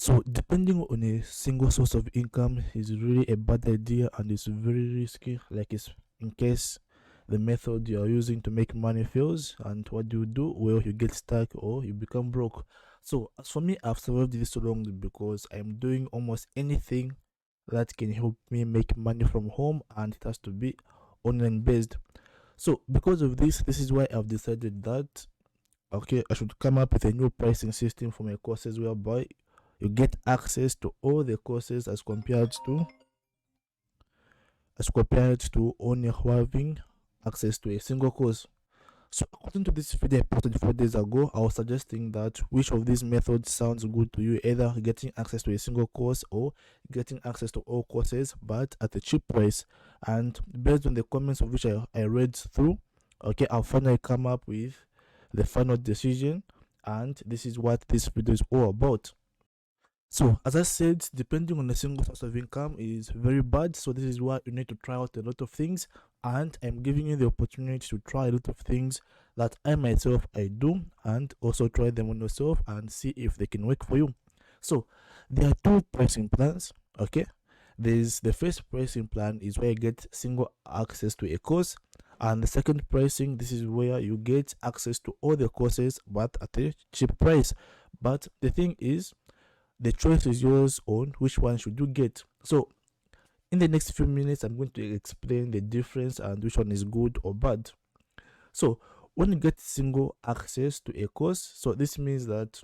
So depending on a single source of income is really a bad idea, and it's very risky. Like, it's in case the method you are using to make money fails, and what do you do? Well, you get stuck or you become broke. So as for me, I've survived this so long because I'm doing almost anything that can help me make money from home, and it has to be online based. So because of this is why I've decided that okay, I should come up with a new pricing system for my courses whereby you get access to all the courses as compared to only having access to a single course. So according to this video I posted 4 days ago, I was suggesting that which of these methods sounds good to you, either getting access to a single course or getting access to all courses but at a cheap price. And based on the comments of which I read through, okay, I'll finally come up with the final decision, and this is what this video is all about. So as I said, depending on a single source of income is very bad. So this is why you need to try out a lot of things, and I'm giving you the opportunity to try a lot of things that I do, and also try them on yourself and see if they can work for you. So there are two pricing plans. Okay, there's the first pricing plan is where you get single access to a course, and the second pricing, this is where you get access to all the courses but at a cheap price. But the thing is, the choice is yours on which one should you get. So in the next few minutes I'm going to explain the difference and which one is good or bad. So when you get single access to a course, so this means that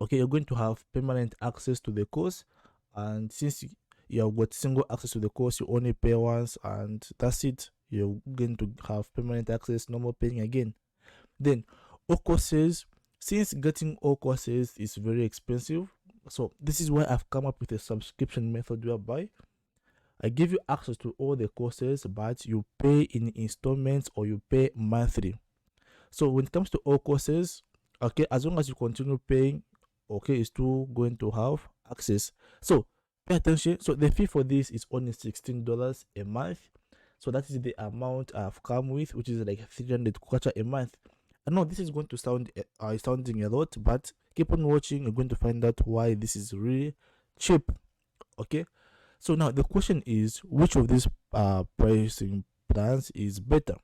okay, you're going to have permanent access to the course, and since you have got single access to the course, you only pay once and that's it. You're going to have permanent access, no more paying again. Then all courses, since getting all courses is very expensive, so this is why I've come up with a subscription method whereby I give you access to all the courses but you pay in installments or you pay monthly. So when it comes to all courses, okay, as long as you continue paying, okay, it's still going to have access. So pay attention. So the fee for this is only $16 a month. So that is the amount I've come with, which is like 300 kwacha a month. I know this is going to sounding a lot, but keep on watching. You're going to find out why this is really cheap. Okay. So now the question is, which of these pricing plans is better?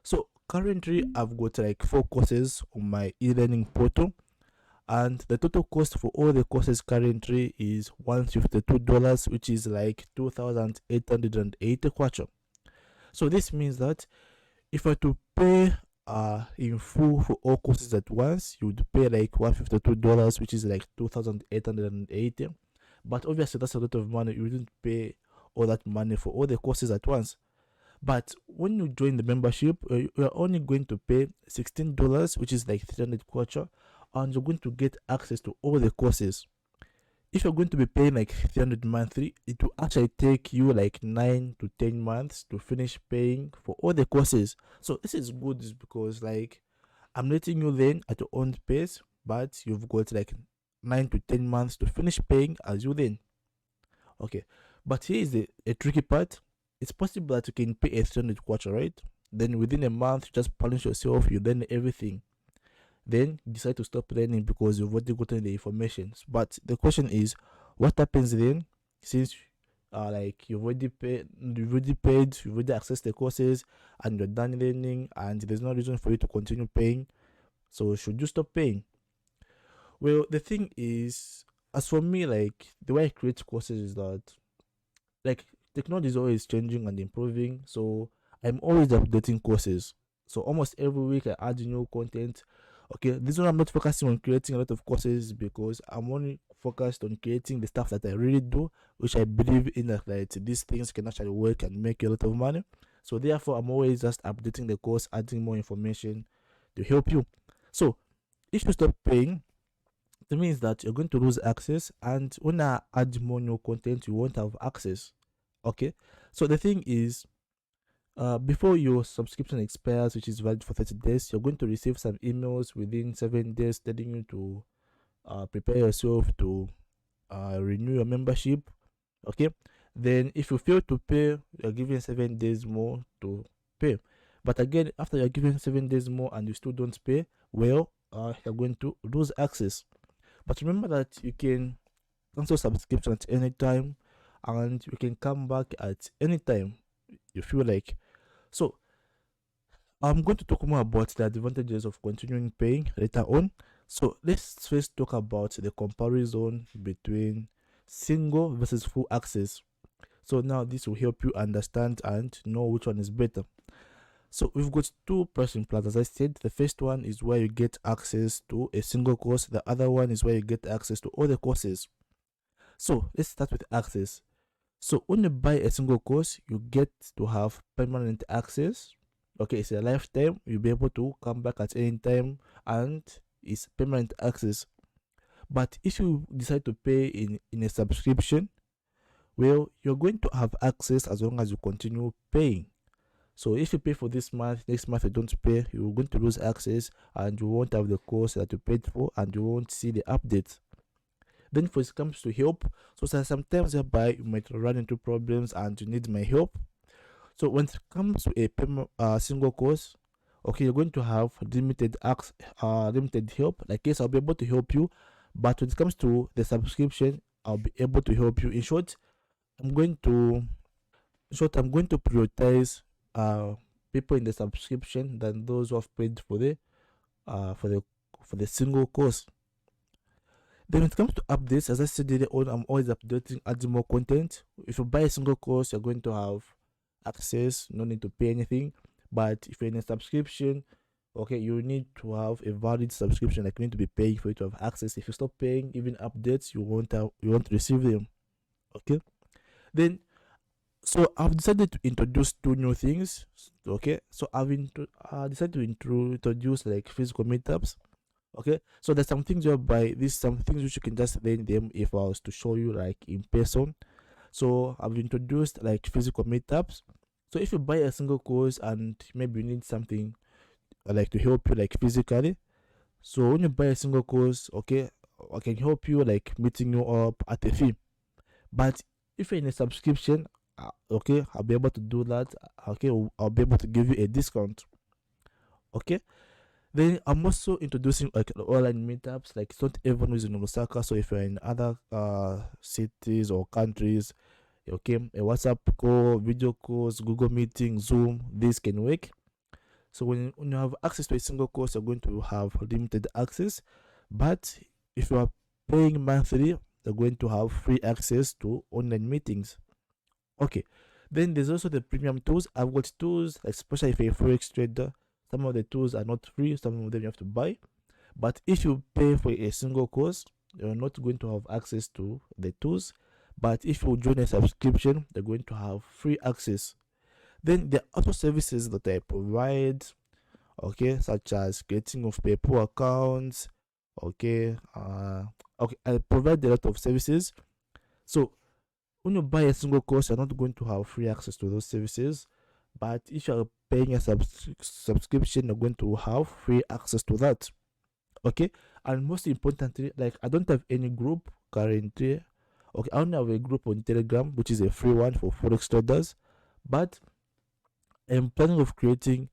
So currently I've got like 4 courses on my e-learning portal, and the total cost for all the courses currently is $152, which is like 2,880 kwacha. So this means that if I were to pay in full for all courses at once, you would pay like $152, which is like 2,880. But obviously that's a lot of money. You wouldn't pay all that money for all the courses at once. But when you join the membership, you're only going to pay $16, which is like 300 kwacha, and you're going to get access to all the courses. If you're going to be paying like 300 monthly, it will actually take you like 9 to 10 months to finish paying for all the courses. So this is good because like I'm letting you learn at your own pace, but you've got like 9 to 10 months to finish paying as you learn. Okay, but here is a tricky part. It's possible that you can pay a 300 kwacha, right? Then within a month, you just punish yourself, you learn everything. Then you decide to stop learning because you've already gotten the information. But the question is, what happens then since like you've already paid, you've already accessed the courses and you're done learning, and there's no reason for you to continue paying. So should you stop paying? Well, the thing is, as for me, like the way I create courses is that like technology is always changing and improving, so I'm always updating courses. So almost every week I add new content. Okay, this one I'm not focusing on creating a lot of courses because I'm only focused on creating the stuff that I really do, which I believe in, that like these things can actually work and make a lot of money. So therefore I'm always just updating the course, adding more information to help you. So if you stop paying, it means that you're going to lose access, and when I add more new content you won't have access. Okay, so the thing is, before your subscription expires, which is valid for 30 days, you're going to receive some emails within 7 days telling you to prepare yourself to renew your membership. Okay, then if you fail to pay, you're given 7 days more to pay. But again, after you're given 7 days more and you still don't pay, well, you're going to lose access. But remember that you can cancel subscription at any time, and you can come back at any time you feel like. So I'm going to talk more about the advantages of continuing paying later on. So let's first talk about the comparison between single versus full access. So now this will help you understand and know which one is better. So we've got two pricing plans. As I said, the first one is where you get access to a single course. The other one is where you get access to all the courses. So let's start with access. So when you buy a single course, you get to have permanent access. Okay, it's a lifetime. You'll be able to come back at any time, and it's permanent access. But if you decide to pay in a subscription, well, you're going to have access as long as you continue paying. So if you pay for this month, next month you don't pay, you're going to lose access, and you won't have the course that you paid for, and you won't see the updates. Then if it comes to help, so sometimes whereby you might run into problems and you need my help. So when it comes to a single course, okay, you're going to have limited help. Like, yes, I'll be able to help you, but when it comes to the subscription, I'll be able to help you. In short, I'm going to prioritize people in the subscription than those who have paid for the single course. Then when it comes to updates, as I said earlier on, I'm always updating, adding more content. If you buy a single course, you're going to have access, no need to pay anything. But if you're in a subscription, okay, you need to have a valid subscription. Like, you need to be paying for it to have access. If you stop paying, even updates, you won't receive them. Okay. Then, so I've decided to introduce two new things. Okay, so I've decided to introduce like physical meetups. Okay, so there's some things whereby some things which you can just learn them if I was to show you like in person. So I've introduced like physical meetups. So if you buy a single course and maybe you need something like to help you like physically, so when you buy a single course, okay, I can help you like meeting you up at a fee. But if you're in a subscription, okay, I'll be able to do that. Okay, I'll be able to give you a discount. Okay. Then I'm also introducing like online meetups. Like, it's not everyone who's in Osaka. So if you're in other cities or countries, okay, a WhatsApp call, video calls, Google Meeting, Zoom, this can work. So when you have access to a single course, you're going to have limited access. But if you are paying monthly, you're going to have free access to online meetings. Okay. Then there's also the premium tools. I've got tools, especially if you're a forex trader. Some of the tools are not free, some of them you have to buy. But if you pay for a single course, you're not going to have access to the tools. But if you join a subscription, they're going to have free access. Then there are other services that I provide, okay, such as creating of PayPal accounts. Okay, I provide a lot of services. So when you buy a single course, you're not going to have free access to those services. But if you're paying a subscription, you're going to have free access to that. Okay, and most importantly, like, I don't have any group currently. Okay, I only have a group on Telegram, which is a free one for forex traders. But I'm planning of creating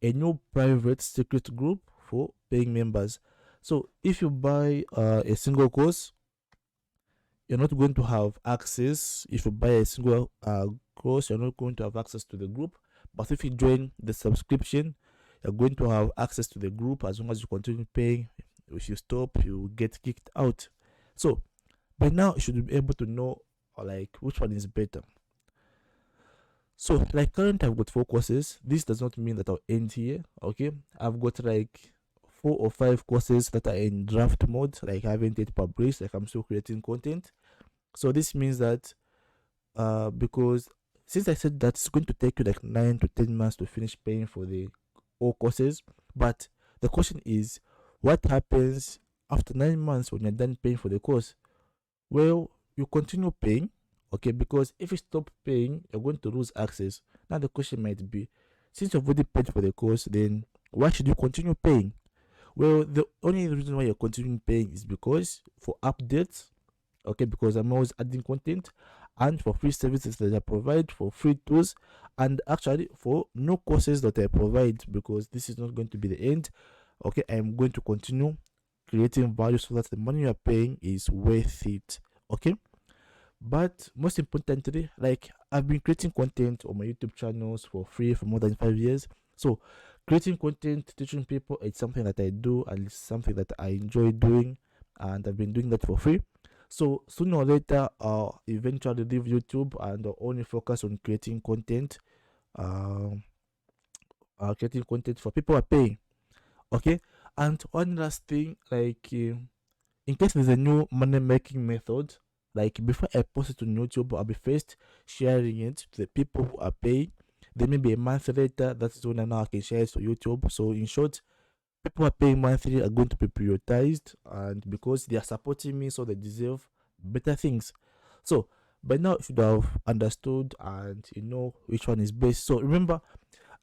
a new private secret group for paying members. So if you buy a single course, you're not going to have access. If you buy a single course, you're not going to have access to the group. But if you join the subscription, you're going to have access to the group as long as you continue paying. If you stop, you get kicked out. So by now, you should be able to know like which one is better. So like, currently I've got 4 courses. This does not mean that I'll end here. Okay, I've got like 4 or 5 courses that are in draft mode. Like, I haven't yet published. Like, I'm still creating content. So this means that because since I said that it's going to take you like 9 to 10 months to finish paying for the all courses, but the question is, what happens after 9 months when you're done paying for the course? Well, you continue paying, okay, because if you stop paying, you're going to lose access. Now the question might be, since you've already paid for the course, then why should you continue paying? Well, the only reason why you're continuing paying is because for updates, okay, because I'm always adding content, and for free services that I provide, for free tools, and actually for no courses that I provide, because this is not going to be the end. Okay, I'm going to continue creating value so that the money you are paying is worth it. Okay. But most importantly, like, I've been creating content on my YouTube channels for free for more than 5 years. So creating content, teaching people, it's something that I do, and it's something that I enjoy doing, and I've been doing that for free. So sooner or later, I'll eventually leave YouTube and I'll only focus on um, creating content for people who are paying. Okay. And one last thing, like, in case there's a new money making method, like, before I post it on YouTube, I'll be first sharing it to the people who are paying. Then maybe a month later, that's when I know I can share it to YouTube. So in short, people who are paying monthly are going to be prioritized, and because they are supporting me, so they deserve better things. So by now you should have understood and you know which one is best. So remember,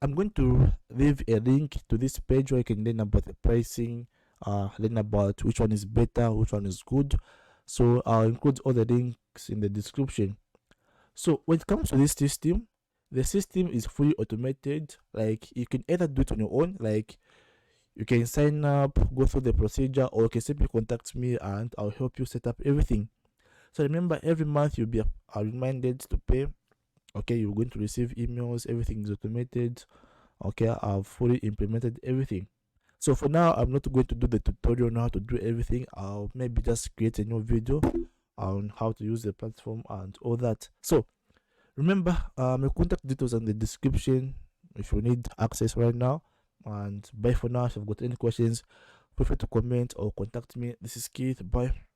I'm going to leave a link to this page where you can learn about the pricing, learn about which one is better, which one is good. So I'll include all the links in the description. So when it comes to this system, the system is fully automated. Like, you can either do it on your own, like you can sign up, go through the procedure, or you can simply contact me and I'll help you set up everything. So remember, every month you'll be reminded to pay. Okay, you're going to receive emails, everything is automated. Okay, I've fully implemented everything. So for now, I'm not going to do the tutorial on how to do everything. I'll maybe just create a new video on how to use the platform and all that. So remember, my contact details in the description if you need access right now. And bye for now. If you've got any questions, feel free to comment or contact me. This is Keith. Bye.